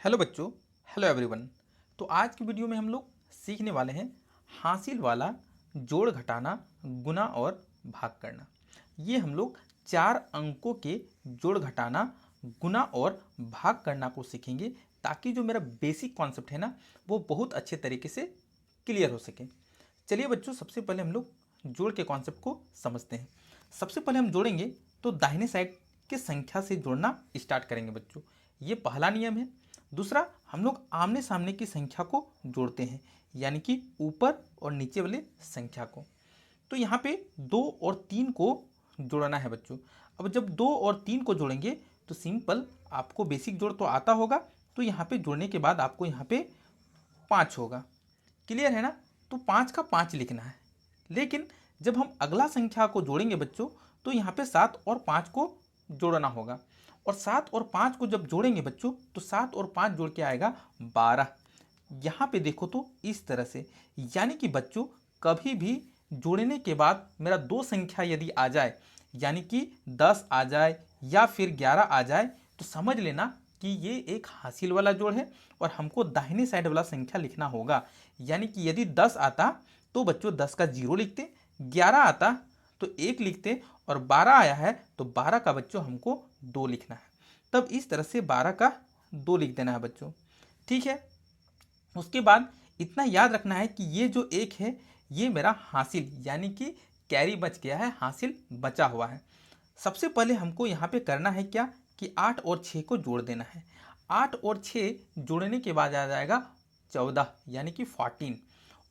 Hello बच्चों। Hello everyone. तो आज की वीडियो में हम लोग सीखने वाले हैं हासिल वाला जोड़ घटाना, गुना और भाग करना। ये हम लोग 4 अंकों के जोड़ घटाना, गुना और भाग करना को सीखेंगे ताकि जो मेरा बेसिक कॉन्सेप्ट है ना वो बहुत अच्छे तरीके से क्लियर हो सके। चलिए बच्चों, सबसे पहले हम लोग जोड़ के कॉन्सेप्ट को समझते हैं। सबसे पहले हम जोड़ेंगे तो दाहिने साइड के संख्या से जोड़ना स्टार्ट करेंगे बच्चों। ये पहला नियम है। दूसरा, हम लोग आमने सामने की संख्या को जोड़ते हैं, यानी कि ऊपर और नीचे वाले संख्या को। तो यहाँ पे 2 और 3 को जोड़ना है बच्चों। अब जब 2 और 3 को जोड़ेंगे तो सिंपल, आपको बेसिक जोड़ तो आता होगा। तो यहाँ पे जोड़ने के बाद आपको यहाँ पे 5 होगा। क्लियर है ना? तो 5 का 5 लिखना है। लेकिन जब हम अगला संख्या को जोड़ेंगे बच्चों तो यहाँ पे 7 और 5 को जोड़ना होगा। और 7 और 5 को जब जोड़ेंगे बच्चों तो 7 और 5 जोड़ के आएगा 12। यहाँ पे देखो तो इस तरह से, यानी कि बच्चों कभी भी जोड़ने के बाद मेरा 2 संख्या यदि आ जाए, यानी कि 10 आ जाए या फिर 11 आ जाए, तो समझ लेना कि ये एक हासिल वाला जोड़ है और हमको दाहिने साइड वाला संख्या लिखना होगा। यानी कि यदि 10 आता तो बच्चों 10 का 0 लिखते, 11 आता तो 1 लिखते, और 12 आया है तो 12 का बच्चों हमको 2 लिखना है। तब इस तरह से 12 का 2 लिख देना है बच्चों। ठीक है। उसके बाद इतना याद रखना है कि ये जो 1 है ये मेरा हासिल, यानी कि कैरी बच गया है, हासिल बचा हुआ है। सबसे पहले हमको यहाँ पे करना है क्या कि 8 और 6 को जोड़ देना है। 8 और 6 जोड़ने के बाद आ जाएगा 14, यानी कि 14।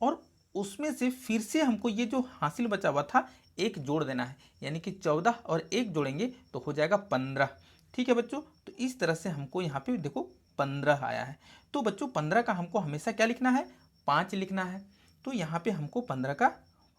और उसमें से फिर से हमको ये जो हासिल बचा हुआ था 1 जोड़ देना है, यानी कि 14 और 1 जोड़ेंगे तो हो जाएगा 15। ठीक है बच्चों। तो इस तरह से हमको यहाँ पे देखो 15 आया है। तो बच्चों 15 का हमको हमेशा क्या लिखना है? 5 लिखना है। तो यहाँ पे हमको 15 का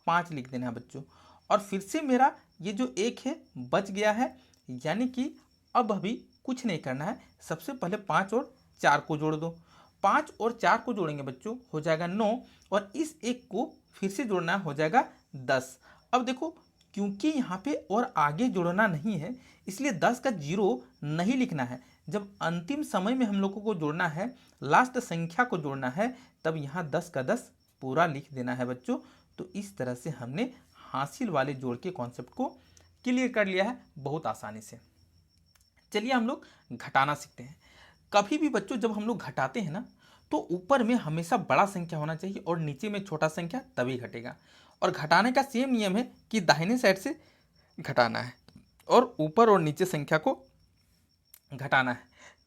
5 लिख देना है बच्चों। और फिर से मेरा ये जो 1 है बच गया है, यानी कि अब अभी कुछ नहीं करना है। सबसे पहले 5 और 4 को जोड़ दो। 5 और 4 को जोड़ेंगे बच्चों हो जाएगा 9, और इस 1 को फिर से जोड़ना हो जाएगा 10। अब देखो, क्योंकि यहाँ पे और आगे जोड़ना नहीं है इसलिए 10 का 0 नहीं लिखना है। जब अंतिम समय में हम लोगों को जोड़ना है, लास्ट संख्या को जोड़ना है, तब यहाँ 10 का 10 पूरा लिख देना है बच्चों। तो इस तरह से हमने हासिल वाले जोड़ के कॉन्सेप्ट को क्लियर कर लिया है बहुत आसानी से। चलिए हम लोग घटाना सीखते हैं। कभी भी बच्चों जब हम लोग घटाते हैं ना तो ऊपर में हमेशा बड़ा संख्या होना चाहिए और नीचे में छोटा संख्या, तभी घटेगा। और घटाने का सेम नियम है कि दाहिने साइड से घटाना है और ऊपर और नीचे संख्या को घटाना है।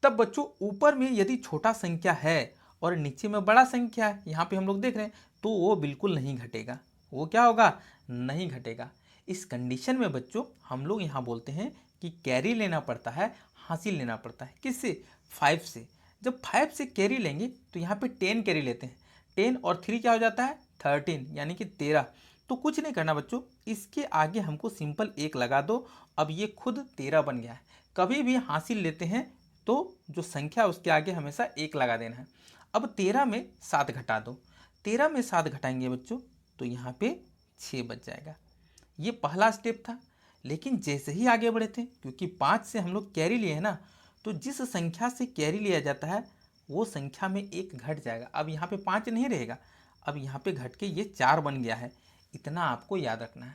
तब बच्चों ऊपर में यदि छोटा संख्या है और नीचे में बड़ा संख्या है, यहाँ पे हम लोग देख रहे हैं, तो वो बिल्कुल नहीं घटेगा। वो क्या होगा? नहीं घटेगा। इस कंडीशन में बच्चों हम लोग यहाँ बोलते हैं कि कैरी लेना पड़ता है, हासिल लेना पड़ता है। किससे? 5 से। जब 5 से कैरी लेंगे तो यहाँ पे 10 कैरी लेते हैं। 10 और 3 क्या हो जाता है? 13, यानी कि 13। तो कुछ नहीं करना बच्चों, इसके आगे हमको सिंपल 1 लगा दो। अब ये खुद 13 बन गया है। कभी भी हासिल लेते हैं तो जो संख्या उसके आगे हमेशा 1 लगा देना है। अब 13 में 7 घटा दो। 13 में 7 घटाएंगे बच्चों तो यहाँ पे 6 बच जाएगा। ये पहला स्टेप था। लेकिन जैसे ही आगे बढ़े थे, क्योंकि 5 से हम लोग कैरी लिए हैं ना, तो जिस संख्या से कैरी लिया जाता है वो संख्या में 1 घट जाएगा। अब यहाँ पे 5 नहीं रहेगा, अब यहाँ पे घट के ये 4 बन गया है। इतना आपको याद रखना है।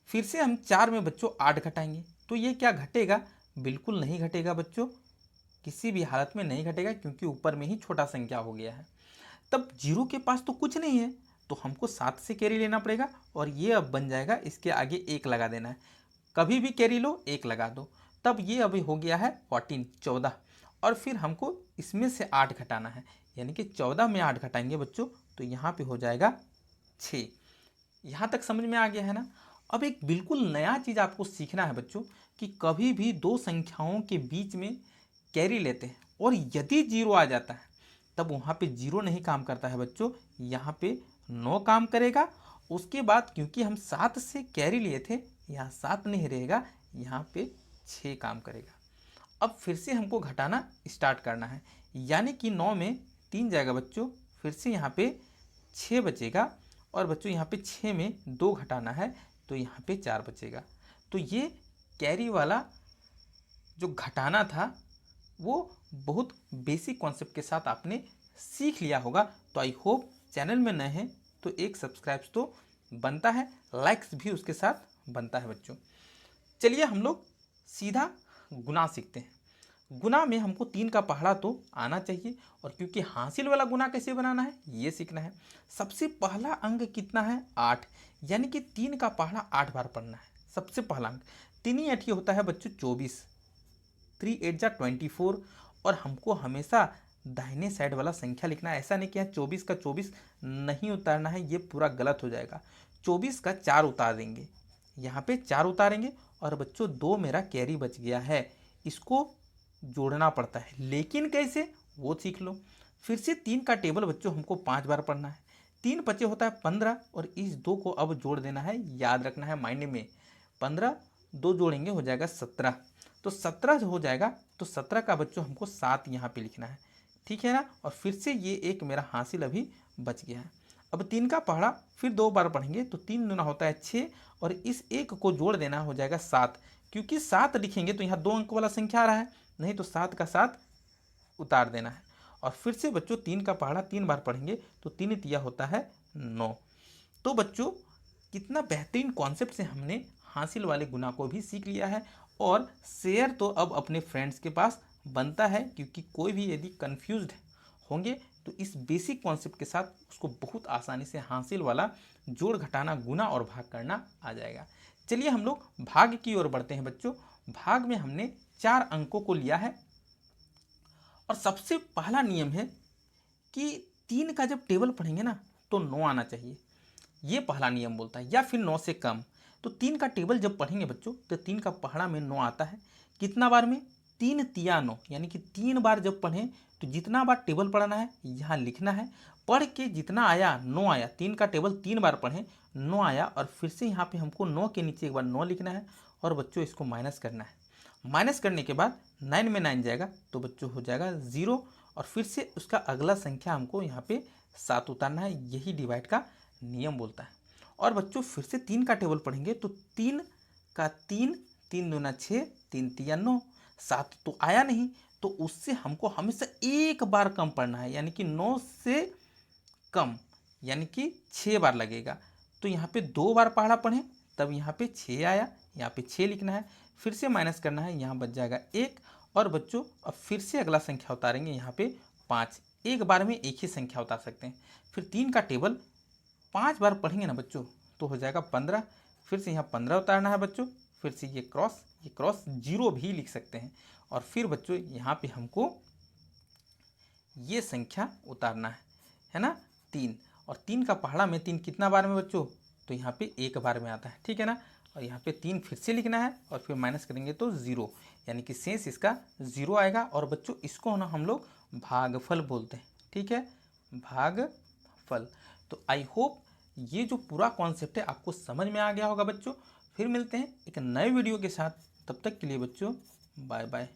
फिर से हम 4 में बच्चों 8 घटाएंगे तो ये क्या घटेगा? बिल्कुल नहीं घटेगा बच्चों, किसी भी हालत में नहीं घटेगा, क्योंकि ऊपर में ही छोटा संख्या हो गया है। तब 0 के पास तो कुछ नहीं है, तो हमको 7 से कैरी लेना पड़ेगा और ये अब बन जाएगा, इसके आगे 1 लगा देना है। कभी भी कैरी लो 1 लगा दो, तब ये अभी हो गया है 14, 14। और फिर हमको इसमें से 8 घटाना है, यानी कि 14 में 8 घटाएंगे बच्चों तो यहाँ पे हो जाएगा 6। यहाँ तक समझ में आ गया है ना? अब एक बिल्कुल नया चीज़ आपको सीखना है बच्चों कि कभी भी 2 संख्याओं के बीच में कैरी लेते हैं और यदि 0 आ जाता है तब वहाँ पे 0 नहीं काम करता है बच्चों, यहाँ पे 9 काम करेगा। उसके बाद क्योंकि हम 7 से कैरी लिए थे, यहाँ 7 नहीं रहेगा, यहाँ पे 6 काम करेगा। अब फिर से हमको घटाना स्टार्ट करना है, यानी कि 9 में 3 जाएगा बच्चों, फिर से यहाँ पे 6 बचेगा। और बच्चों यहाँ पे 6 में 2 घटाना है तो यहाँ पे 4 बचेगा। तो ये कैरी वाला जो घटाना था वो बहुत बेसिक कॉन्सेप्ट के साथ आपने सीख लिया होगा। तो आई होप चैनल में नए हैं तो एक सब्सक्राइब तो बनता है, लाइक्स भी उसके साथ बनता है बच्चों। चलिए हम लोग सीधा गुना सीखते हैं। गुना में हमको 3 का पहाड़ा तो आना चाहिए, और क्योंकि हासिल वाला गुना कैसे बनाना है ये सीखना है। सबसे पहला अंक कितना है 8, यानी कि 3 का पहाड़ा 8 बार पढ़ना है। सबसे पहला अंक 3 ही 8 होता है बच्चों 24, 3 8 जा 24। और हमको हमेशा दाहिने साइड वाला संख्या लिखना है, ऐसा नहीं कि यहाँ 24 का 24 नहीं उतारना है, ये पूरा गलत हो जाएगा। 24 का 4 उतार देंगे, यहाँ पे 4 उतारेंगे। और बच्चों 2 मेरा कैरी बच गया है, इसको जोड़ना पड़ता है, लेकिन कैसे वो सीख लो। फिर से 3 का टेबल बच्चों हमको 5 बार पढ़ना है। 3 बचे होता है 15, और इस 2 को अब जोड़ देना है, याद रखना है माइंड में। 15 2 जोड़ेंगे हो जाएगा 17, तो 17 हो जाएगा। तो 17 का बच्चों हमको 7 यहाँ पे लिखना है, ठीक है ना। और फिर से ये एक मेरा हासिल अभी बच गया है। अब 3 का पहाड़ा फिर 2 बार पढ़ेंगे, तो 3 दूना होता है 6, और इस एक को जोड़ देना हो जाएगा 7। क्योंकि 7 लिखेंगे तो यहाँ 2 अंक वाला संख्या आ रहा है, नहीं तो 7 का 7 उतार देना है। और फिर से बच्चों 3 का पहाड़ा 3 बार पढ़ेंगे, तो 3 तिया होता है 9। तो बच्चों कितना बेहतरीन कॉन्सेप्ट से हमने हासिल वाले गुना को भी सीख लिया है। और शेयर तो अब अपने फ्रेंड्स के पास बनता है, क्योंकि कोई भी यदि कंफ्यूज्ड होंगे तो इस बेसिक कॉन्सेप्ट के साथ उसको बहुत आसानी से हासिल वाला जोड़ घटाना गुना और भाग करना आ जाएगा। चलिए हम लोग भाग की ओर बढ़ते हैं बच्चों। भाग में हमने 4 अंकों को लिया है, और सबसे पहला नियम है कि 3 का जब टेबल पढ़ेंगे ना तो 9 आना चाहिए, ये पहला नियम बोलता है, या फिर 9 से कम। तो 3 का टेबल जब पढ़ेंगे बच्चों तो 3 का पहाड़ा में 9 आता है। कितना बार में 3 तिया 9, यानी कि 3 बार जब पढ़ें तो जितना बार टेबल पढ़ना है यहाँ लिखना है। पढ़ के जितना आया 9 आया, 3 का टेबल 3 बार पढ़ें 9 आया, और फिर से यहाँ पे हमको 9 के नीचे एक बार 9 लिखना है, और बच्चों इसको माइनस करना है। माइनस करने के बाद 9 में 9 जाएगा तो बच्चों हो जाएगा 0, और फिर से उसका अगला संख्या हमको यहाँ पे 7 उतारना है, यही डिवाइड का नियम बोलता है। और बच्चों फिर से 3 का टेबल पढ़ेंगे तो 3 का 3, 3 दूना 6, 3 तिया 9, 7 तो आया नहीं, तो उससे हमको हमेशा एक बार कम पढ़ना है, यानी कि 9 से कम, यानी कि 6 बार लगेगा। तो यहाँ पे 2 बार पहाड़ा पढ़ें तब यहाँ पे 6 आया, यहाँ पे 6 लिखना है, फिर से माइनस करना है, यहाँ बच जाएगा 1। और बच्चों अब फिर से अगला संख्या उतारेंगे, यहाँ पे 5, एक बार में एक ही संख्या उतार सकते हैं। फिर 3 का टेबल 5 बार पढ़ेंगे ना बच्चों तो हो जाएगा 15, फिर से यहाँ 15 उतारना है बच्चों, फिर से ये क्रॉस 0 भी लिख सकते हैं। और फिर बच्चों यहाँ पे हमको ये संख्या उतारना है ना 3। और 3 का पहाड़ा में 3 कितना बार में बच्चों, तो यहाँ पे एक बार में आता है, ठीक है ना। और यहाँ पे 3 फिर से लिखना है, और फिर माइनस करेंगे तो 0, यानी कि शेष इसका 0 आएगा। और बच्चों इसको ना हम लोग भागफल बोलते हैं, ठीक है, भागफल। तो आई होप ये जो पूरा कॉन्सेप्ट है आपको समझ में आ गया होगा बच्चों। फिर मिलते हैं एक नए वीडियो के साथ, तब तक के लिए बच्चों बाय बाय।